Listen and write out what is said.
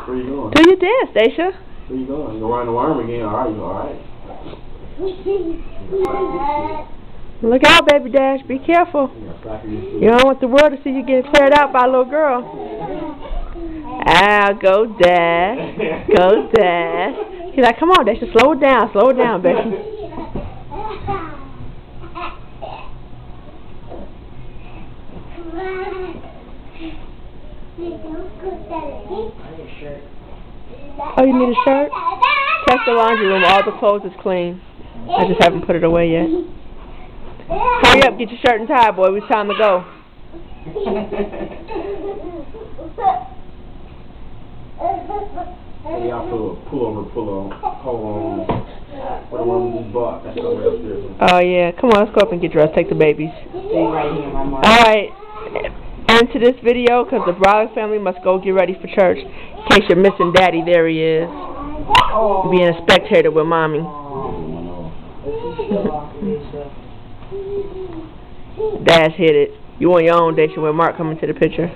Where you going? Do your dance, Daisha. Where you going? You go around the worm again? Alright, you alright? Look out, baby Dash. Be careful. You don't want the world to see you getting cleared out by a little girl. Ah, go Dash. Go Dash. He's like, come on, Daisha. Slow it down. Slow it down, baby. Oh, you need a shirt? Check the laundry room. All the clothes is clean. I just haven't put it away yet. Hurry up, get your shirt and tie, boy. It's time to go. Hey, y'all pull over, hold on. What the one we just bought? That's over upstairs. Oh, yeah. Come on, let's go up and get dressed. Take the babies. Stay right here, my mom. Alright. End to this video because the Brolic family must go get ready for church. In case you're missing Daddy, there he is. Being a spectator with Mommy. Dash hit it. You on your own, Daisha, when Mark come into the picture.